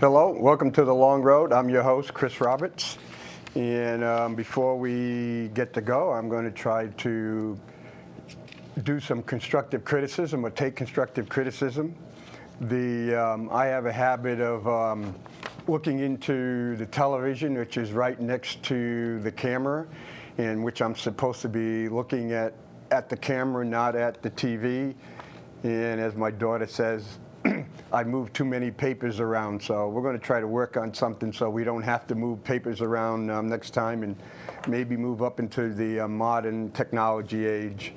Hello, welcome to The Long Road. I'm your host, Chris Roberts. And before we get to go, I'm going to try to do some constructive criticism or take constructive criticism. I have a habit of looking into the television, which is right next to the camera, in which I'm supposed to be looking at the camera, not at the TV. And as my daughter says, I move too many papers around, so we're going to try to work on something so we don't have to move papers around next time, and maybe move up into the modern technology age.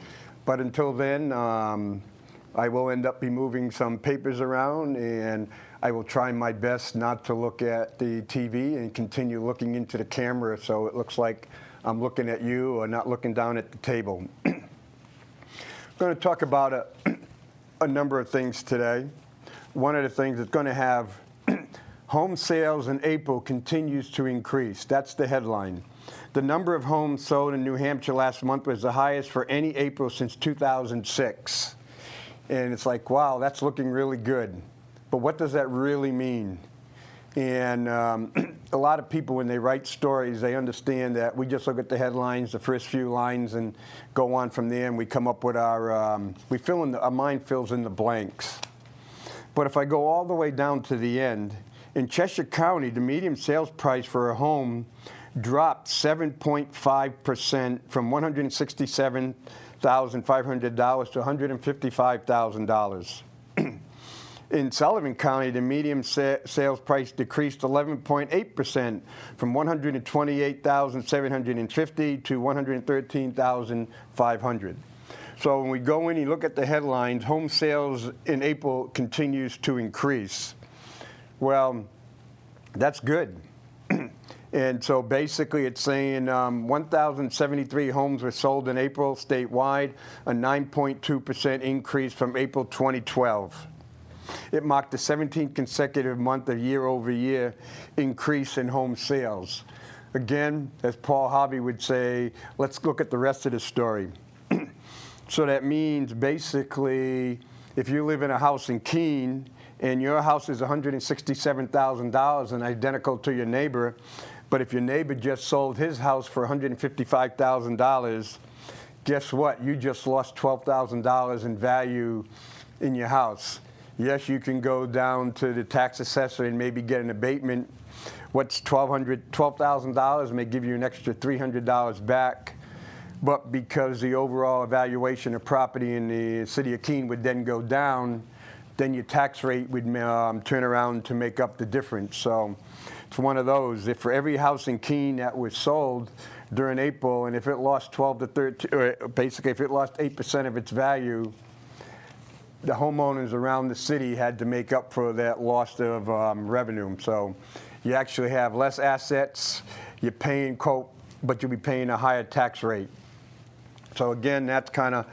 But until then, I will end up be moving some papers around, and I will try my best not to look at the TV and continue looking into the camera so it looks like I'm looking at you or not looking down at the table. I'm going to talk about a number of things today. One of the things that's going to have home sales in April continues to increase. That's the headline. The number of homes sold in New Hampshire last month was the highest for any April since 2006. And it's like, wow, that's looking really good. But what does that really mean? And a lot of people, when they write stories, they understand that we just look at the headlines, the first few lines, and go on from there, and we come up with our mind fills in the blanks. But if I go all the way down to the end, in Cheshire County, the median sales price for a home dropped 7.5% from $167,500 to $155,000. In Sullivan County, the median sales price decreased 11.8% from $128,750 to $113,500. So when we go in and look at the headlines, home sales in April continues to increase. Well, that's good. And so basically it's saying 1,073 homes were sold in April statewide, a 9.2% increase from April 2012. It marked the 17th consecutive month of year-over-year increase in home sales. Again, as Paul Harvey would say, let's look at the rest of the story. So that means basically if you live in a house in Keene and your house is $167,000 and identical to your neighbor, but if your neighbor just sold his house for $155,000, guess what? You just lost $12,000 in value in your house. Yes, you can go down to the tax assessor and maybe get an abatement. What's $12,000 may give you an extra $300 back. But because the overall evaluation of property in the city of Keene would then go down, then your tax rate would turn around to make up the difference. So it's one of those. If for every house in Keene that was sold during April, and if it lost 12 to 13, or basically if it lost 8% of its value, the homeowners around the city had to make up for that loss of revenue. So you actually have less assets, you're paying, but you'll be paying a higher tax rate. So again, that's kind of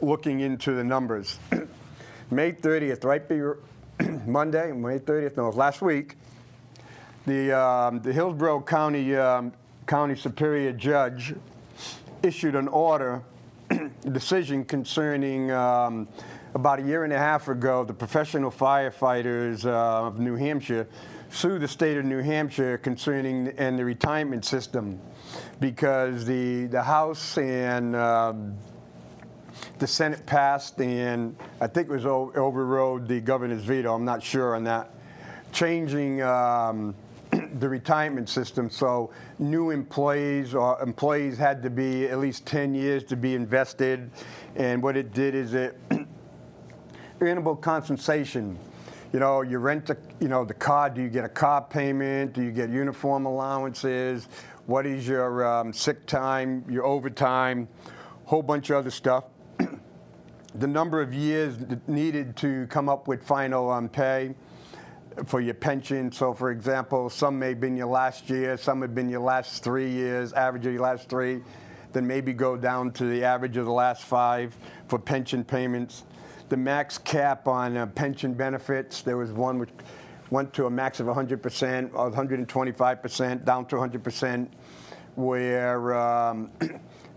looking into the numbers. May 30th, right Monday, May 30th, no, it was last week, the Hillsborough County Superior Judge issued an order, decision concerning about a year and a half ago, the professional firefighters of New Hampshire sued the state of New Hampshire concerning the retirement system, because the House and the Senate passed, and I think it was overrode the governor's veto. I'm not sure on that, changing the retirement system. So new employees had to be at least 10 years to be invested, and what it did is it earnable compensation. You know, you rent the car. Do you get a car payment? Do you get uniform allowances? What is your sick time, your overtime, whole bunch of other stuff. The number of years needed to come up with final pay for your pension. So, for example, some may have been your last year, some have been your last 3 years, average of your last 3, then maybe go down to the average of the last 5 for pension payments. The max cap on pension benefits, there was one which went to a max of 100%, or 125%, down to 100%, where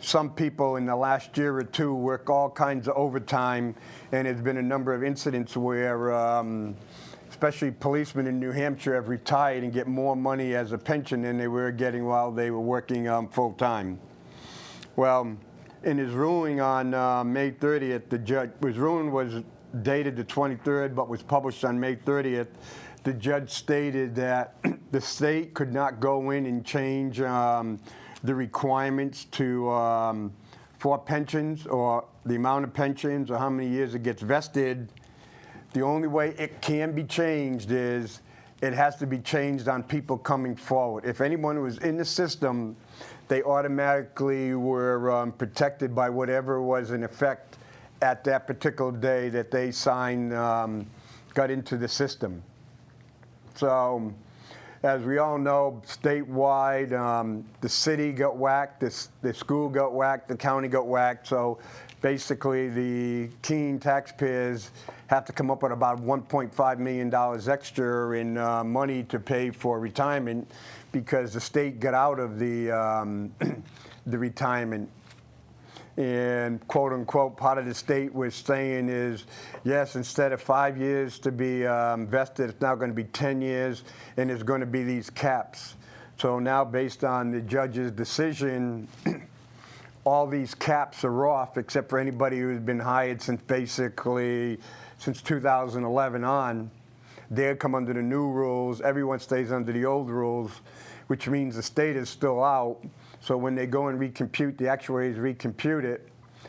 some people in the last year or two work all kinds of overtime, and there's been a number of incidents where especially policemen in New Hampshire, have retired and get more money as a pension than they were getting while they were working full time. Well, in his ruling on May 30th, his ruling was dated the 23rd, but was published on May 30th. The judge stated that the state could not go in and change the requirements for pensions, or the amount of pensions, or how many years it gets vested. The only way it can be changed is it has to be changed on people coming forward. If anyone was in the system, they automatically were protected by whatever was in effect at that particular day that they signed, got into the system. So, as we all know, statewide, the city got whacked, the school got whacked, the county got whacked. So basically, the Keene taxpayers have to come up with about $1.5 million extra in money to pay for retirement, because the state got out of the retirement. And quote unquote, part of the state was saying is, yes, instead of 5 years to be vested, it's now going to be 10 years, and there's going to be these caps. So now, based on the judge's decision, all these caps are off, except for anybody who's been hired since 2011 on. They'll come under the new rules. Everyone stays under the old rules, which means the state is still out. So when they go and recompute, the actuaries recompute it,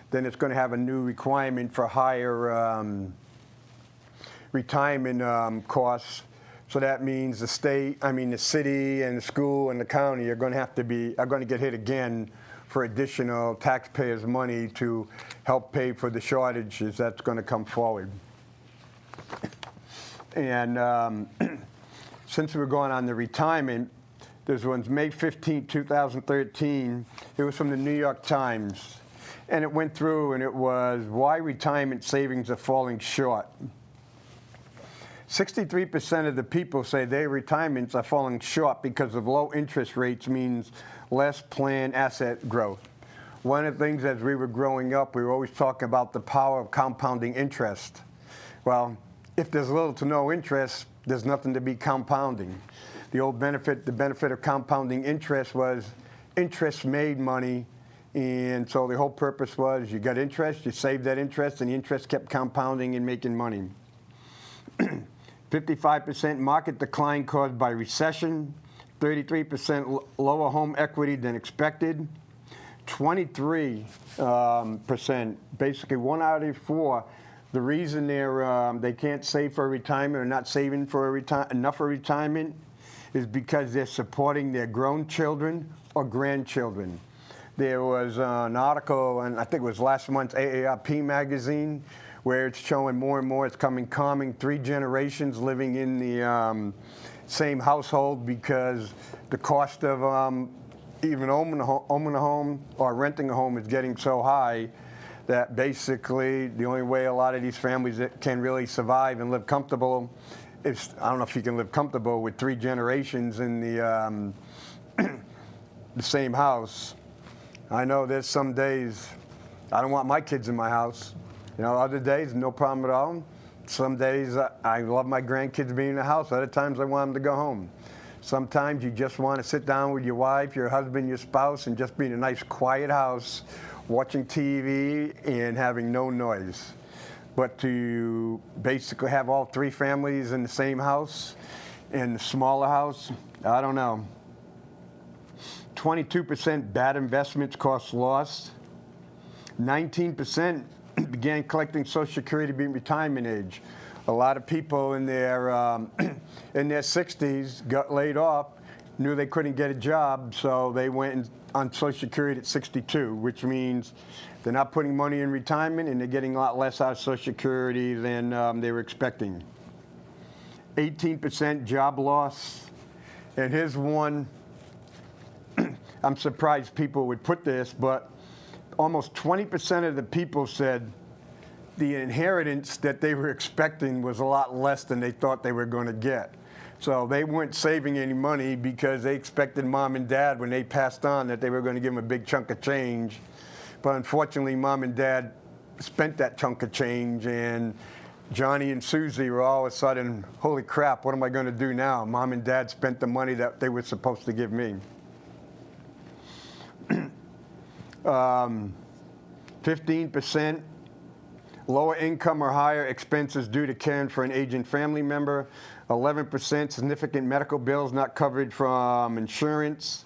then it's going to have a new requirement for higher retirement costs. So that means the city and the school and the county are going to get hit again for additional taxpayers' money to help pay for the shortages that's going to come forward. And since we're going on the retirement, this one's May 15, 2013. It was from the New York Times. And it went through, and it was, why retirement savings are falling short. 63% of the people say their retirements are falling short because of low interest rates means less planned asset growth. One of the things, as we were growing up, we were always talking about the power of compounding interest. Well, if there's little to no interest, there's nothing to be compounding. The benefit of compounding interest was interest made money, and so the whole purpose was you got interest, you saved that interest, and the interest kept compounding and making money. 55% market decline caused by recession, 33% lower home equity than expected, 23%, basically 1 out of 4, the reason they can't save for retirement or not saving for enough for retirement is because they're supporting their grown children or grandchildren. There was an article, and I think it was last month's AARP magazine, where it's showing more and more it's coming 3 generations living in the same household, because the cost of even owning a home or renting a home is getting so high that basically the only way a lot of these families that can really survive and live comfortable is, I don't know if you can live comfortable with 3 generations in the same house. I know there's some days I don't want my kids in my house. You know, other days, no problem at all. Some days I love my grandkids being in the house. Other times I want them to go home. Sometimes you just want to sit down with your wife, your husband, your spouse, and just be in a nice quiet house, watching TV and having no noise. But to basically have all 3 families in the same house, in the smaller house, I don't know. 22% bad investments cost loss. 19% began collecting Social Security being retirement age. A lot of people in their 60s got laid off, knew they couldn't get a job, so they went on Social Security at 62, which means they're not putting money in retirement and they're getting a lot less out of Social Security than they were expecting. 18% job loss. And here's one, I'm surprised people would put this, but almost 20% of the people said the inheritance that they were expecting was a lot less than they thought they were going to get. So they weren't saving any money because they expected mom and dad, when they passed on, that they were going to give them a big chunk of change. But unfortunately, mom and dad spent that chunk of change, and Johnny and Susie were all of a sudden, holy crap, what am I going to do now? Mom and Dad spent the money that they were supposed to give me. 15% lower income or higher expenses due to caring for an aging family member. 11% significant medical bills not covered from insurance.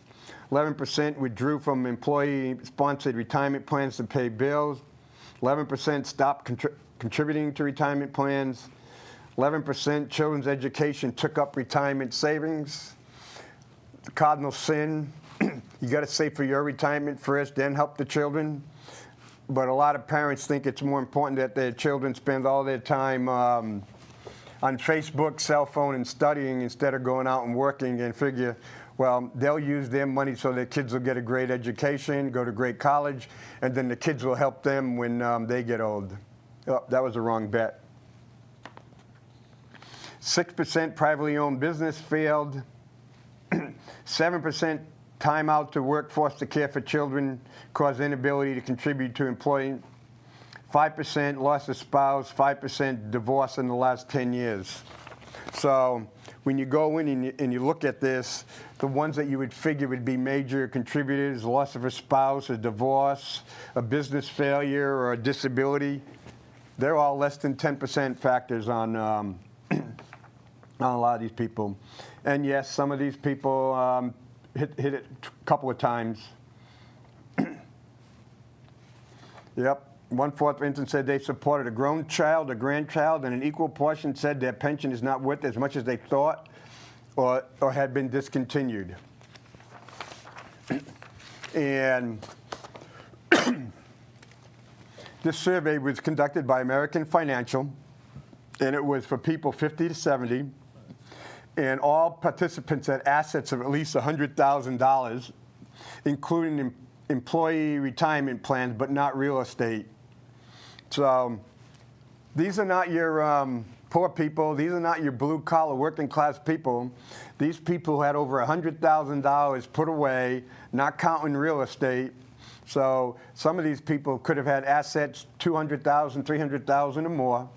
11% withdrew from employee-sponsored retirement plans to pay bills. 11% stopped contributing to retirement plans. 11% children's education took up retirement savings. The cardinal sin, you got to save for your retirement first, then help the children. But a lot of parents think it's more important that their children spend all their time on Facebook, cell phone, and studying instead of going out and working, and figure, well, they'll use their money so their kids will get a great education, go to great college, and then the kids will help them when they get old. Oh, that was a wrong bet. 6% privately owned business failed. 7% time out to workforce to care for children caused inability to contribute to employing. 5% lost a spouse, 5% divorce in the last 10 years. So when you go in and you look at this, the ones that you would figure would be major contributors, loss of a spouse, a divorce, a business failure, or a disability, they're all less than 10% factors on a lot of these people. And yes, some of these people hit it a couple of times. Yep. 1/4, for instance, said they supported a grown child, a grandchild, and an equal portion said their pension is not worth as much as they thought or had been discontinued. And this survey was conducted by American Financial, and it was for people 50 to 70. And all participants had assets of at least $100,000, including employee retirement plans, but not real estate. So these are not your poor people. These are not your blue-collar, working-class people. These people who had over $100,000 put away, not counting real estate. So some of these people could have had assets $200,000, $300,000 or more.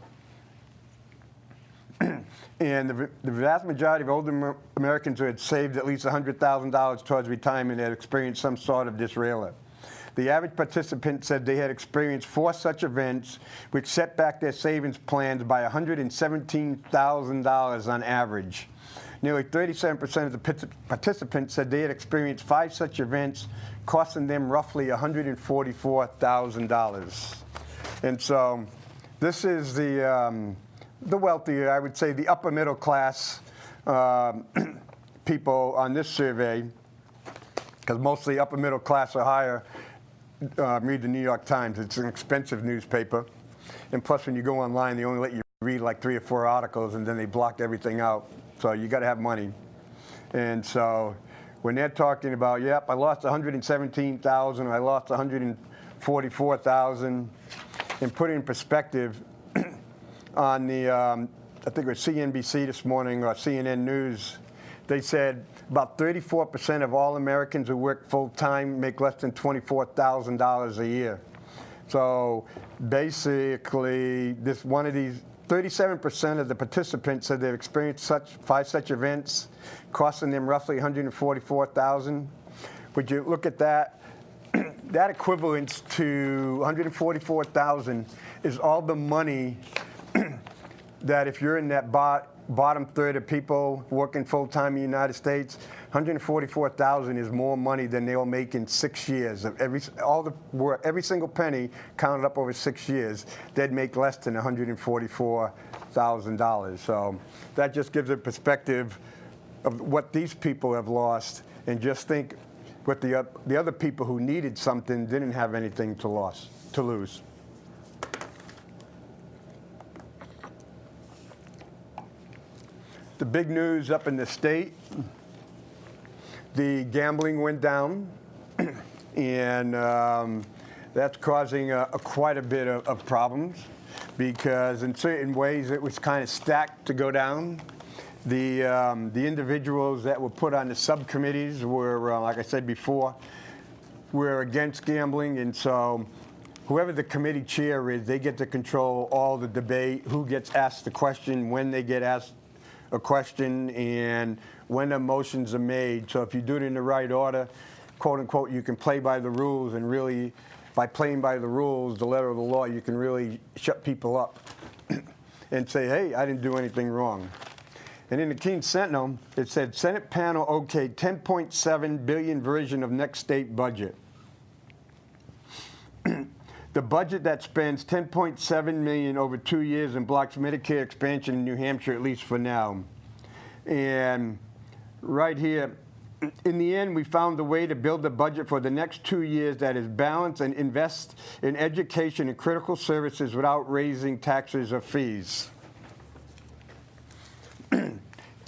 And the vast majority of older Americans who had saved at least $100,000 towards retirement had experienced some sort of derailment. The average participant said they had experienced 4 such events, which set back their savings plans by $117,000 on average. Nearly 37% of the participants said they had experienced 5 such events, costing them roughly $144,000. And so this is the wealthier, I would say the upper middle class people on this survey, because mostly upper middle class or higher read the New York Times. It's an expensive newspaper. And plus, when you go online, they only let you read like 3 or 4 articles, and then they block everything out. So you got to have money. And so when they're talking about, yep, I lost $117,000, I lost $144,000, and put it in perspective, on the, I think it was CNBC this morning or CNN News, they said about 34% of all Americans who work full-time make less than $24,000 a year. So basically, this one of these, 37% of the participants said they've experienced 5 such events, costing them roughly $144,000. Would you look at that? That equivalents to $144,000 is all the money that if you're in that bottom third of people working full-time in the United States, $144,000 is more money than they'll make in 6 years. Every single penny counted up over 6 years, they'd make less than $144,000. So that just gives a perspective of what these people have lost, and just think what the other people who needed something didn't have anything to lose. The big news up in the state, the gambling went down, and that's causing quite a bit of problems, because in certain ways it was kind of stacked to go down. The individuals that were put on the subcommittees were, like I said before, were against gambling, and so whoever the committee chair is, they get to control all the debate, who gets asked the question, when they get asked a question, and when the motions are made. So if you do it in the right order, quote unquote, you can play by the rules, and really, by playing by the rules, the letter of the law, you can really shut people up and say, hey, I didn't do anything wrong. And in the Keene Sentinel, it said, Senate panel okayed $10.7 billion version of next state budget. The budget that spends $10.7 million over 2 years and blocks Medicare expansion in New Hampshire, at least for now. And right here, in the end, we found a way to build a budget for the next 2 years that is balanced and invests in education and critical services without raising taxes or fees.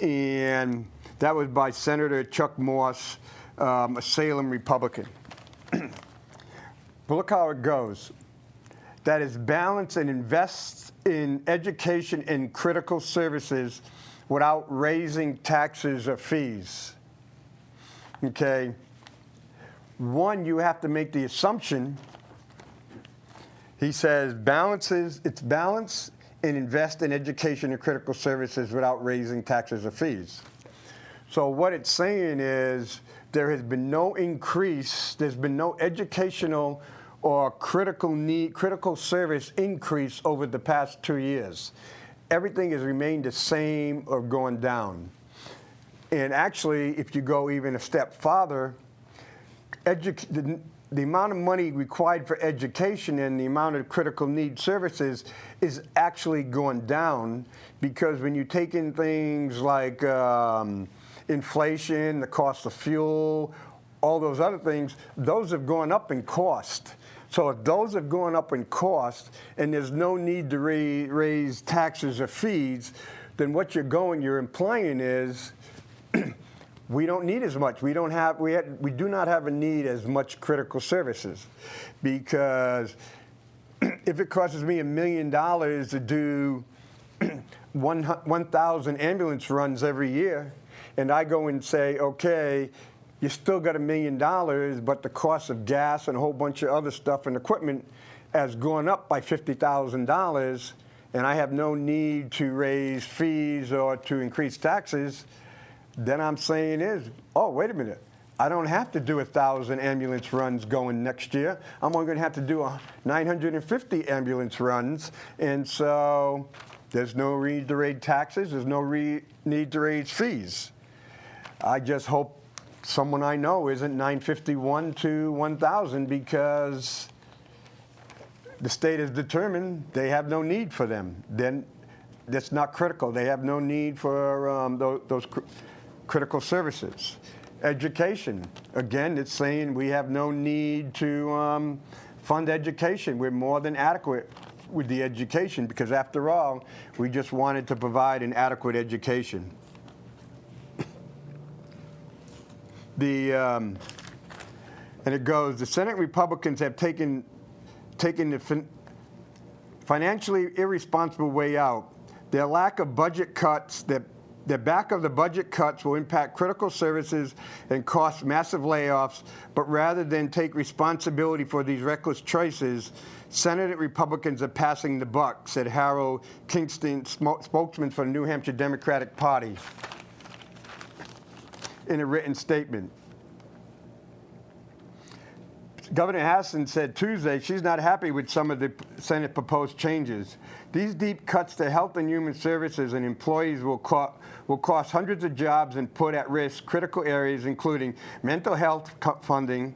And that was by Senator Chuck Morse, a Salem Republican. But look how it goes. That is balanced and invests in education and critical services without raising taxes or fees. Okay? One, you have to make the assumption, he says, it's balance and invest in education and critical services without raising taxes or fees. So what it's saying is there has been no increase, there's been no educational or critical service increase over the past 2 years. Everything has remained the same or going down. And actually, if you go even a step farther, the amount of money required for education and the amount of critical need services is actually going down, because when you take in things like inflation, the cost of fuel, all those other things, those have gone up in cost. So if those have gone up in cost and there's no need to raise taxes or fees, then what you're implying is we don't need as much. We do not have a need as much critical services, because if it costs me $1 million to do 1,000 ambulance runs every year, and I go and say, okay, you still got $1 million, but the cost of gas and a whole bunch of other stuff and equipment has gone up by $50,000, and I have no need to raise fees or to increase taxes, then I'm saying is, oh, wait a minute. I don't have to do 1,000 ambulance runs going next year. I'm only going to have to do 950 ambulance runs, and so there's no need to raise taxes. There's no need to raise fees. I just hope someone I know isn't 951 to 1,000, because the state has determined they have no need for them. Then that's not critical. They have no need for those critical services. Education, again, it's saying we have no need to fund education. We're more than adequate with the education, because after all, we just wanted to provide an adequate education. And it goes, the Senate Republicans have taken the financially irresponsible way out. Their lack of budget cuts, their back of the budget cuts will impact critical services and cost massive layoffs, but rather than take responsibility for these reckless choices, Senate Republicans are passing the buck, said Harold Kingston, spokesman for the New Hampshire Democratic Party, in a written statement. Governor Hassan said Tuesday she's not happy with some of the Senate proposed changes. These deep cuts to health and human services and employees will cost hundreds of jobs and put at risk critical areas including mental health funding,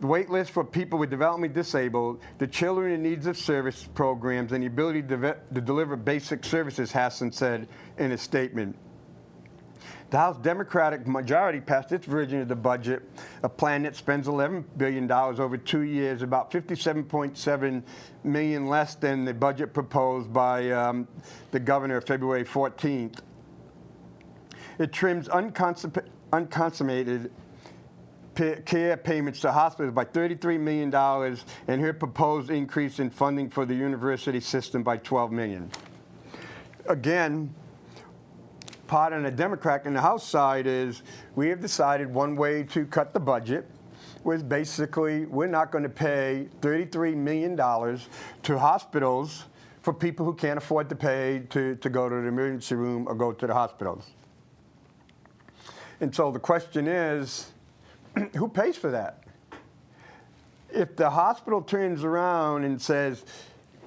the wait list for people with developmentally disabled, the children in needs of service programs, and the ability to deliver basic services, Hassan said in a statement. The House Democratic majority passed its version of the budget, a plan that spends $11 billion over 2 years, about $57.7 million less than the budget proposed by the governor February 14th. It trims unconsummated care payments to hospitals by $33 million, and her proposed increase in funding for the university system by $12 million. Again, part on the Democrat and the House side is we have decided one way to cut the budget, was basically we're not going to pay $33 million to hospitals for people who can't afford to pay to go to the emergency room or go to the hospitals. And so the question is, who pays for that? If the hospital turns around and says,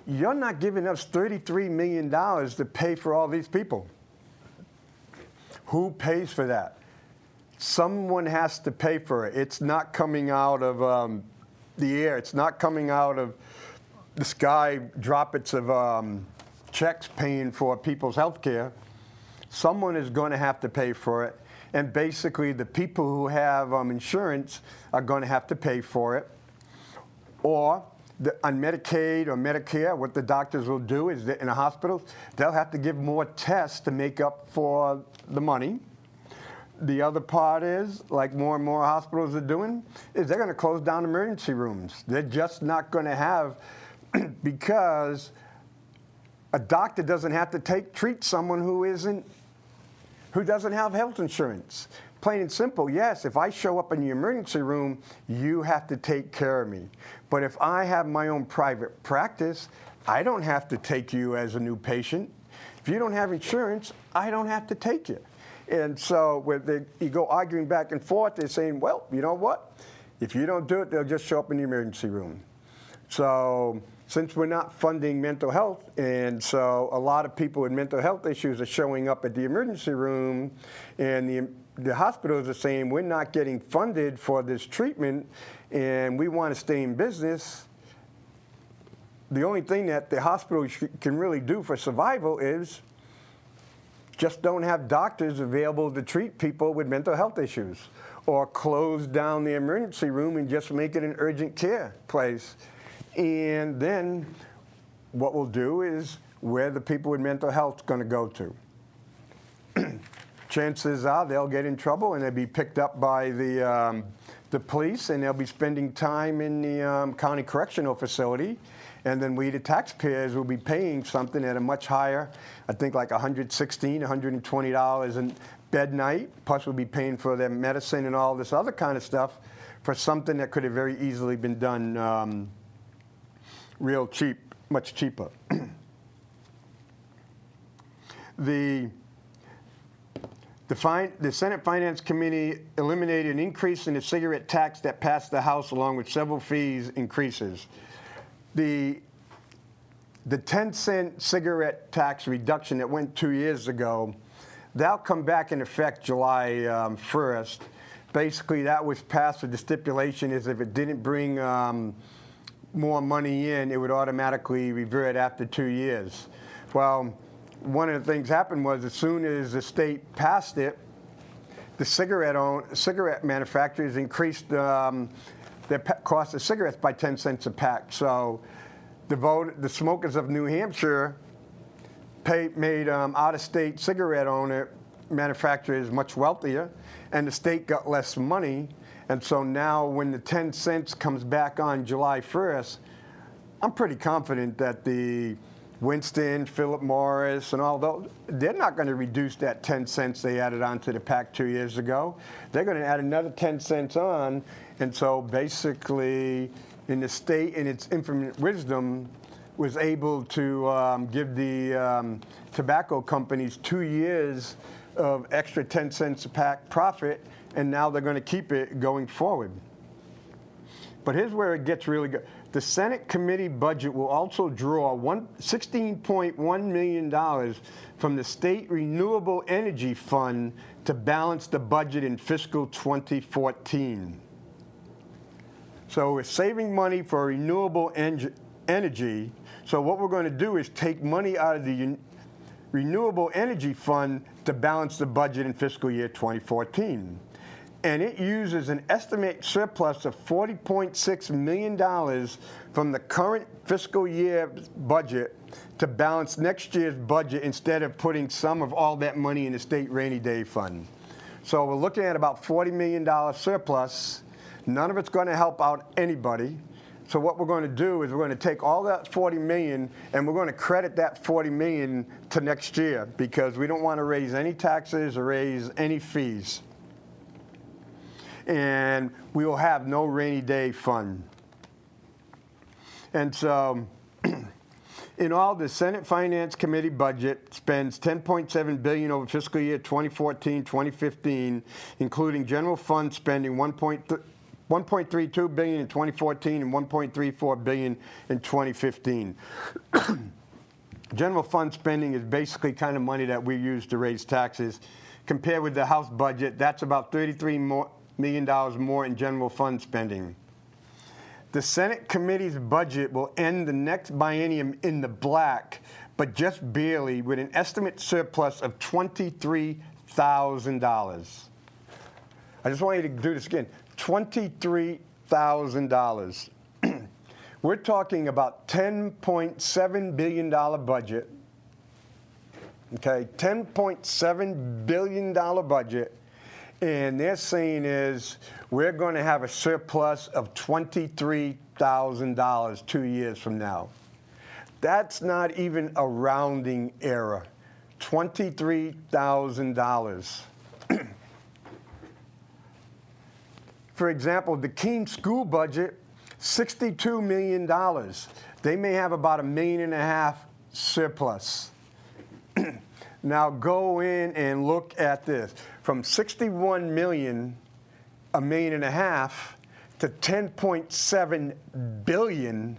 you're not giving us $33 million to pay for all these people, who pays for that? Someone has to pay for it. It's not coming out of the air. It's not coming out of the sky, droplets of checks paying for people's health care. Someone is going to have to pay for it. And basically, the people who have insurance are going to have to pay for it. Or on Medicaid or Medicare, what the doctors will do is that in the hospitals, they'll have to give more tests to make up for the money. The other part is, like more and more hospitals are doing, is they're going to close down emergency rooms. They're just not going to have, because a doctor doesn't have to treat someone who doesn't have health insurance. Plain and simple, yes, if I show up in the emergency room, you have to take care of me. But if I have my own private practice, I don't have to take you as a new patient. If you don't have insurance, I don't have to take you. And so you go arguing back and forth, they're saying, well, you know what? If you don't do it, they'll just show up in the emergency room. So since we're not funding mental health, and so a lot of people with mental health issues are showing up at the emergency room, and the hospitals are saying, we're not getting funded for this treatment, and we want to stay in business. The only thing that the hospital can really do for survival is just don't have doctors available to treat people with mental health issues, or close down the emergency room and just make it an urgent care place. And then what we'll do is where the people with mental health going to go to. Chances are they'll get in trouble and they'll be picked up by the police, and they'll be spending time in the county correctional facility. And then we, the taxpayers, will be paying something at a much higher, I think like $116, $120 a bed night. Plus we'll be paying for their medicine and all this other kind of stuff for something that could have very easily been done real cheap, much cheaper. The Senate Finance Committee eliminated an increase in the cigarette tax that passed the House, along with several fees increases. The 10-cent cigarette tax reduction that went 2 years ago, that'll come back in effect July 1st. Basically, that was passed with the stipulation is if it didn't bring more money in, it would automatically revert after 2 years. Well, one of the things happened was as soon as the state passed it, the cigarette manufacturers increased their cost of cigarettes by 10 cents a pack. So the smokers of New Hampshire made out-of-state cigarette manufacturers much wealthier, and the state got less money. And so now when the 10 cents comes back on July 1st, I'm pretty confident that the Winston, Philip Morris, and all those, they're not going to reduce that 10 cents they added onto the pack 2 years ago. They're going to add another 10 cents on. And so basically, in the state, in its infinite wisdom, was able to give the tobacco companies 2 years of extra 10 cents a pack profit, and now they're going to keep it going forward. But here's where it gets really good. The Senate committee budget will also draw $16.1 million from the State Renewable Energy Fund to balance the budget in fiscal 2014. So we're saving money for renewable energy. So what we're going to do is take money out of the Renewable Energy Fund to balance the budget in fiscal year 2014. And it uses an estimated surplus of $40.6 million from the current fiscal year budget to balance next year's budget instead of putting some of all that money in the state rainy day fund. So we're looking at about $40 million surplus. None of it's going to help out anybody. So what we're going to do is we're going to take all that $40 million and we're going to credit that $40 million to next year because we don't want to raise any taxes or raise any fees. and we will have no rainy day fund. And so, in all, the Senate Finance Committee budget spends $10.7 billion over fiscal year 2014-2015, including general fund spending $1.32 billion in 2014 and $1.34 billion in 2015. General fund spending is basically kind of money that we use to raise taxes. Compared with the House budget, that's about $33 million more in general fund spending. The Senate committee's budget will end the next biennium in the black, but just barely, with an estimate surplus of $23,000. I just want you to do this again. $23,000. We're talking about $10.7 billion budget. Okay, $10.7 billion budget. And they're saying is we're going to have a surplus of $23,000 2 years from now. That's not even a rounding error. $23,000. For example, the Keene school budget, $62 million. They may have about $1.5 million surplus. Now go in and look at this. From 61 million, $1.5 million, to 10.7 billion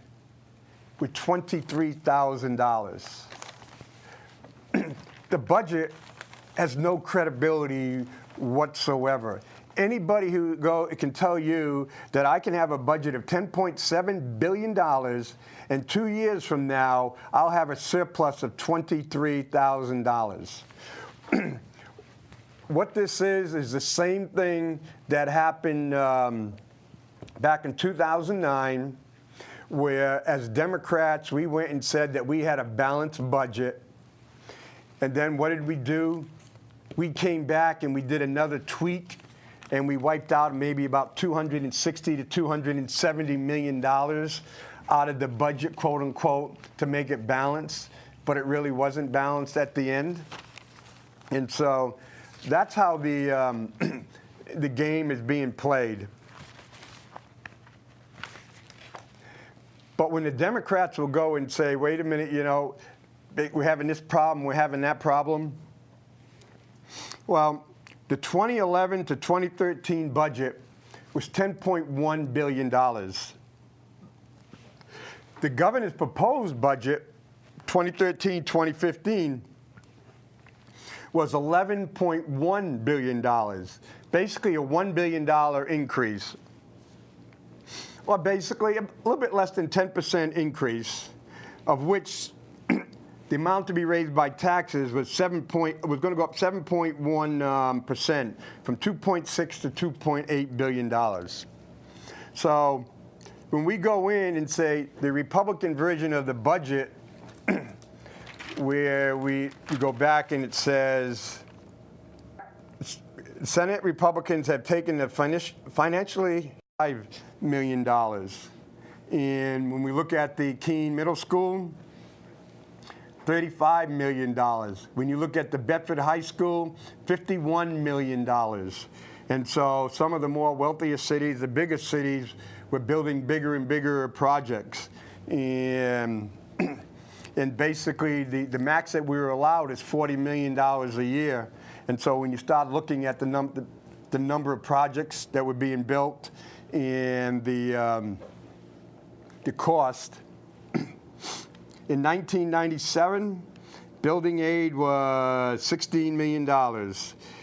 with $23,000. The budget has no credibility whatsoever. Anybody who can tell you that I can have a budget of $10.7 billion and 2 years from now, I'll have a surplus of $23,000. What this is the same thing that happened back in 2009, where as Democrats, we went and said that we had a balanced budget. And then what did we do? We came back and we did another tweak, and we wiped out maybe about $260 to $270 million out of the budget, quote unquote, to make it balanced, but it really wasn't balanced at the end. And so that's how the the game is being played. But when the Democrats will go and say, wait a minute, you know, we're having this problem, we're having that problem. Well, the 2011 to 2013 budget was $10.1 billion. The governor's proposed budget, 2013-2015, was $11.1 billion, basically a $1 billion increase. Well, basically a little bit less than 10% increase, of which the amount to be raised by taxes was going to go up 7.1%, from 2.6 to 2.8 billion dollars. So when we go in and say the Republican version of the budget, where we go back and it says Senate Republicans have taken the financially $5 million. And when we look at the Keene Middle School, $35 million. When you look at the Bedford High School, $51 million. And so some of the more wealthier cities, the biggest cities, were building bigger and bigger projects. And basically the max that we were allowed is $40 million a year. And so when you start looking at the number of projects that were being built and the cost, in 1997, building aid was $16 million.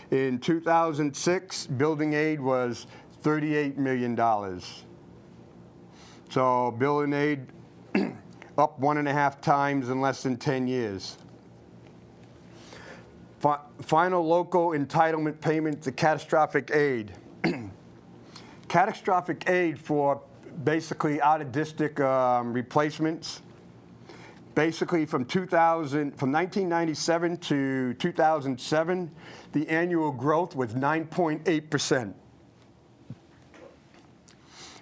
In 2006, building aid was $38 million. So building aid up 1.5 times in less than 10 years. Final local entitlement payment to catastrophic aid. Catastrophic aid for basically out-of-district replacements. Basically, from 1997 to 2007, the annual growth was 9.8%.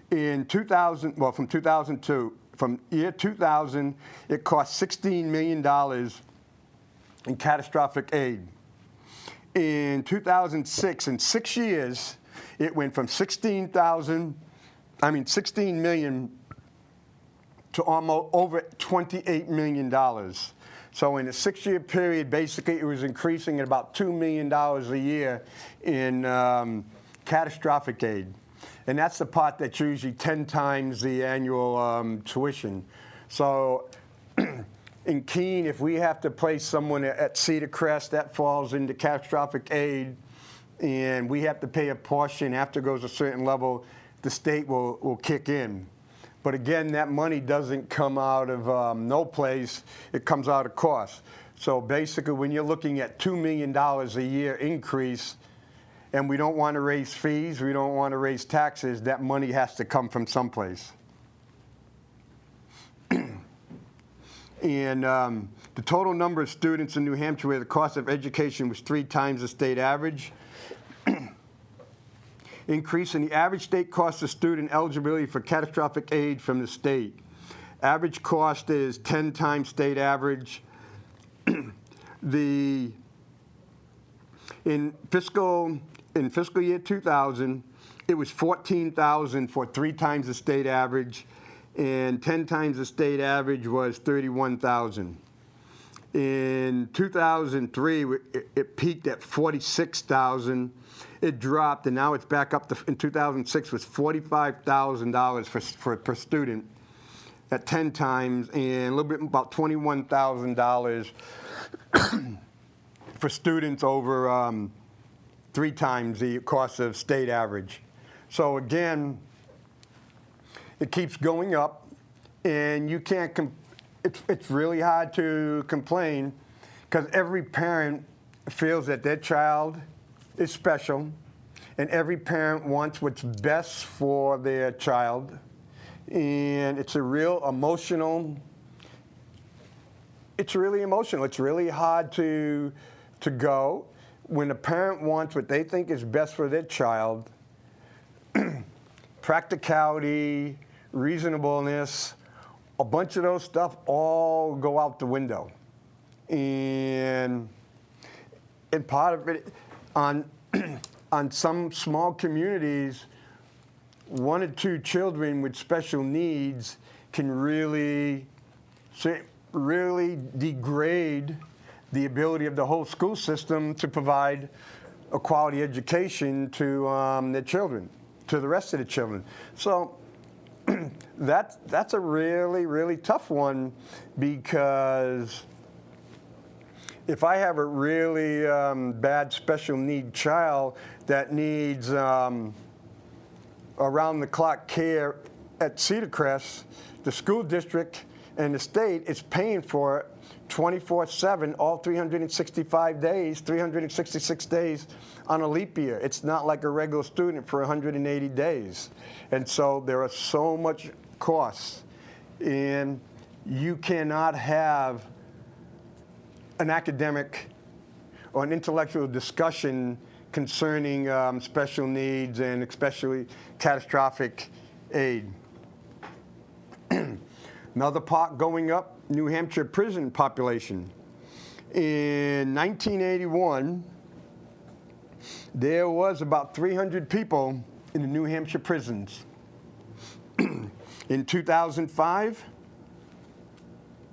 In 2000, well, from 2002, from year 2000, it cost $16 million in catastrophic aid. In 2006, in 6 years, it went from 16 million to almost over $28 million. So in a 6-year period, basically it was increasing at about $2 million a year in catastrophic aid. And that's the part that's usually 10 times the annual tuition. So in Keene, if we have to place someone at Cedar Crest, that falls into catastrophic aid, and we have to pay a portion after it goes a certain level, the state will kick in. But again, that money doesn't come out of no place. It comes out of cost. So basically, when you're looking at $2 million a year increase, and we don't want to raise fees, we don't want to raise taxes, that money has to come from someplace. And the total number of students in New Hampshire where the cost of education was 3 times the state average. Increase in the average state cost of student eligibility for catastrophic aid from the state. Average cost is 10 times state average. In fiscal year 2000, it was $14,000 for 3 times the state average, and 10 times the state average was $31,000. In 2003, it peaked at $46,000. It dropped, and now it's back up to, in 2006, was $45,000 per student at 10 times, and a little bit about $21,000 for students over 3 times the cost of state average. So again, it keeps going up, and you can't, it's really hard to complain because every parent feels that their child is special, and every parent wants what's best for their child. And it's a real emotional, it's really emotional. It's really hard to go when a parent wants what they think is best for their child. Practicality, reasonableness, a bunch of those stuff all go out the window. And part of it, on some small communities, 1 or 2 children with special needs can really degrade the ability of the whole school system to provide a quality education to their children, to the rest of the children. So that's a really, really tough one, because if I have a really bad special need child that needs around-the-clock care at Cedar Crest, the school district and the state is paying for it 24/7, all 365 days, 366 days on a leap year. It's not like a regular student for 180 days. And so there are so much costs, and you cannot have an academic or an intellectual discussion concerning special needs and especially catastrophic aid. Another part going up, New Hampshire prison population. In 1981, there was about 300 people in the New Hampshire prisons. In 2005,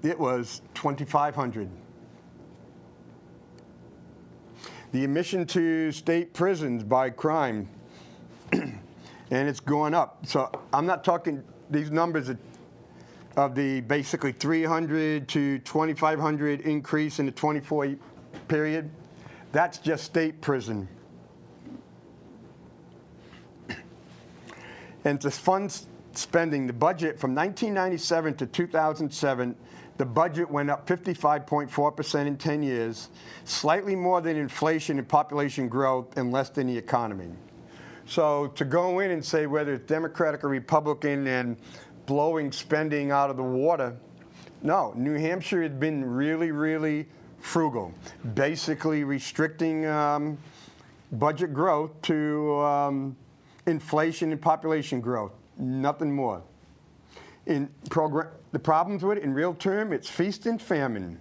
it was 2,500. The admission to state prisons by crime, and it's going up. So I'm not talking these numbers of the basically 300 to 2,500 increase in the 24 period. That's just state prison. And to fund spending, the budget from 1997 to 2007, the budget went up 55.4% in 10 years, slightly more than inflation and population growth and less than the economy. So to go in and say whether it's Democratic or Republican and blowing spending out of the water, no, New Hampshire has been really, really frugal, basically restricting budget growth to inflation and population growth, nothing more. The problems with it, in real term, it's feast and famine.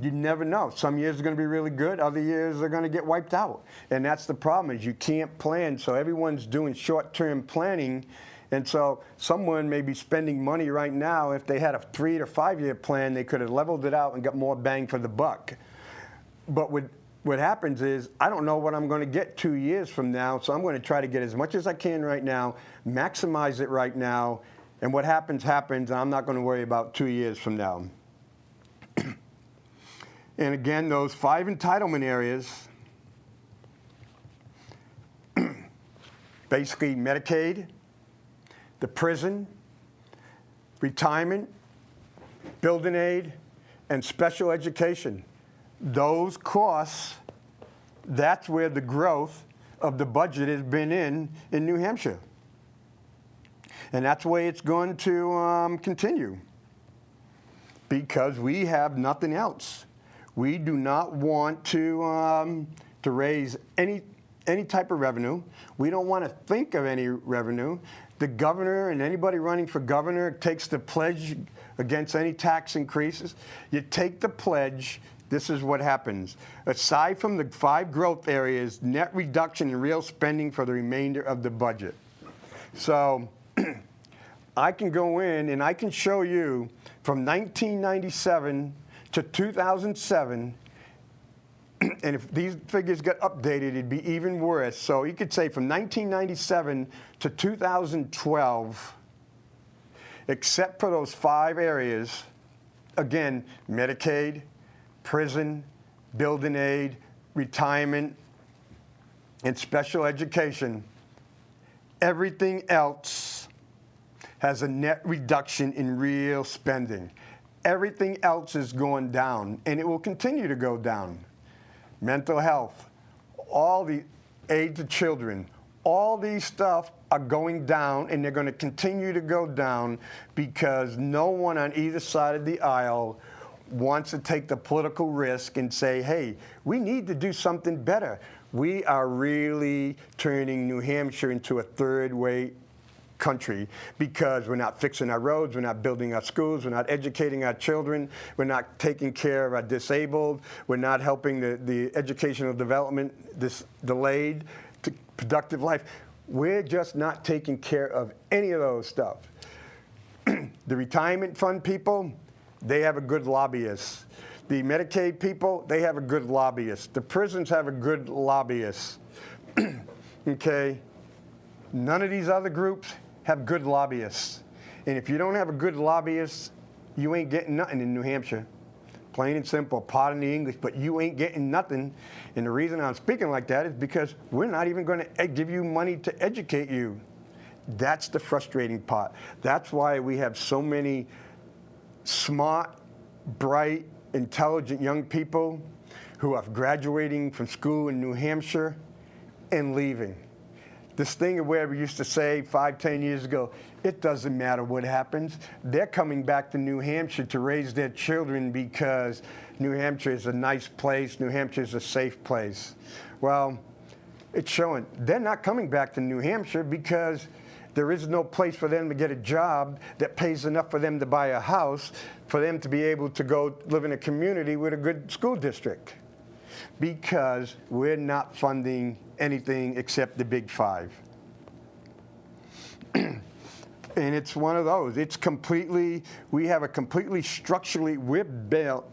you never know. Some years are going to be really good. Other years are going to get wiped out. And that's the problem, is you can't plan. So everyone's doing short-term planning. And so someone may be spending money right now. If they had a 3 to 5 year plan, they could have leveled it out and got more bang for the buck. But what happens is, I don't know what I'm going to get 2 years from now, so I'm going to try to get as much as I can right now, maximize it right now, and what happens, happens, and I'm not going to worry about 2 years from now. And again, those 5 entitlement areas, basically Medicaid, the prison, retirement, building aid, and special education. Those costs, that's where the growth of the budget has been in New Hampshire. And that's the way it's going to continue, because we have nothing else. We do not want to raise any type of revenue. We don't want to think of any revenue. The governor and anybody running for governor takes the pledge against any tax increases. You take the pledge, this is what happens. Aside from the 5 growth areas, net reduction in real spending for the remainder of the budget. So I can go in and I can show you from 1997 to 2007, and if these figures get updated, it'd be even worse. So you could say from 1997 to 2012, except for those 5 areas, again, Medicaid, prison, building aid, retirement, and special education, everything else has a net reduction in real spending. Everything else is going down, and it will continue to go down. Mental health, all the aid to children, all these stuff are going down, and they're going to continue to go down because no one on either side of the aisle wants to take the political risk and say, hey, we need to do something better. We are really turning New Hampshire into a third-rate country because we're not fixing our roads, we're not building our schools, we're not educating our children, we're not taking care of our disabled, we're not helping the educational development this delayed to productive life. We're just not taking care of any of those stuff. The retirement fund people, they have a good lobbyist. The Medicaid people, they have a good lobbyist. The prisons have a good lobbyist. Okay? None of these other groups have good lobbyists. And if you don't have a good lobbyist, you ain't getting nothing in New Hampshire. Plain and simple, pardon the English, but you ain't getting nothing. And the reason I'm speaking like that is because we're not even going to give you money to educate you. That's the frustrating part. That's why we have so many smart, bright, intelligent young people who are graduating from school in New Hampshire and leaving. This thing where we used to say 5, 10 years ago, it doesn't matter what happens. They're coming back to New Hampshire to raise their children because New Hampshire is a nice place. New Hampshire is a safe place. Well, it's showing they're not coming back to New Hampshire because there is no place for them to get a job that pays enough for them to buy a house, for them to be able to go live in a community with a good school district. Because we're not funding anything except the big 5. And it's one of those. It's completely, we have a completely structurally, we're built,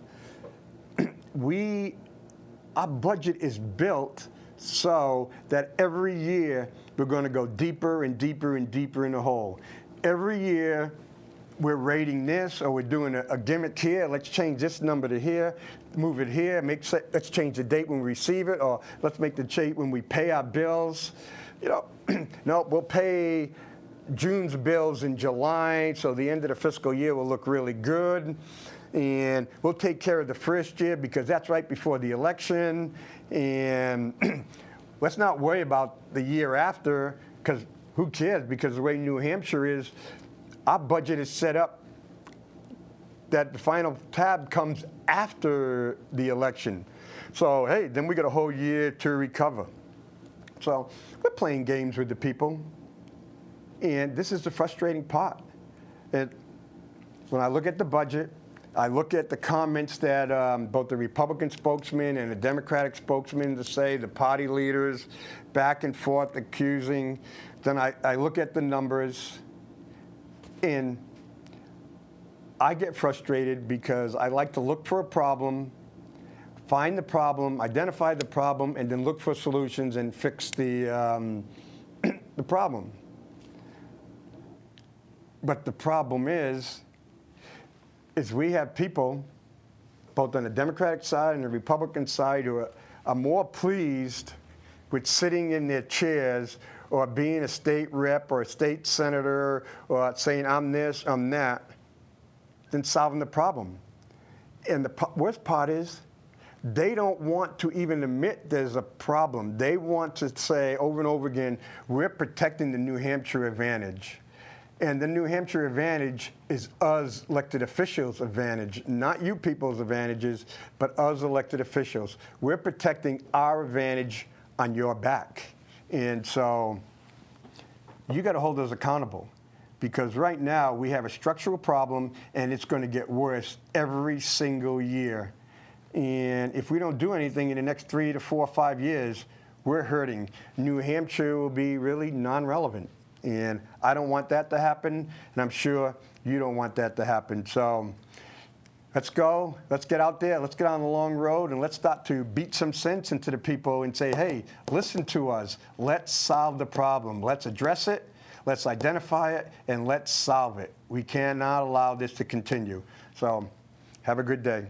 our budget is built so that every year we're going to go deeper and deeper and deeper in the hole. Every year we're rating this, or we're doing a gimmick here. Let's change this number to here, move it here. Let's change the date when we receive it, or let's make the date when we pay our bills. You know, no, we'll pay June's bills in July, so the end of the fiscal year will look really good. And we'll take care of the first year because that's right before the election. And let's not worry about the year after, because who cares? Because the way New Hampshire is, our budget is set up that the final tab comes after the election. So, hey, then we got a whole year to recover. So we're playing games with the people. And this is the frustrating part. When I look at the budget, I look at the comments that both the Republican spokesman and the Democratic spokesman to say, the party leaders back and forth accusing. Then I look at the numbers, and I get frustrated because I like to look for a problem, find the problem, identify the problem, and then look for solutions and fix the problem. But the problem is we have people, both on the Democratic side and the Republican side, who are more pleased with sitting in their chairs or being a state rep or a state senator or saying, I'm this, I'm that, than solving the problem. And the worst part is, they don't want to even admit there's a problem. They want to say over and over again, we're protecting the New Hampshire advantage. And the New Hampshire advantage is us elected officials' advantage, not you people's advantages, but us elected officials. We're protecting our advantage on your back. And so you got to hold us accountable, because right now we have a structural problem, and it's going to get worse every single year. And if we don't do anything in the next 3 to 4 or 5 years, we're hurting. New Hampshire will be really non-relevant. And I don't want that to happen, and I'm sure you don't want that to happen. So let's go. Let's get out there. Let's get on the long road, and let's start to beat some sense into the people and say, hey, listen to us. Let's solve the problem. Let's address it. Let's identify it, and let's solve it. We cannot allow this to continue. So have a good day.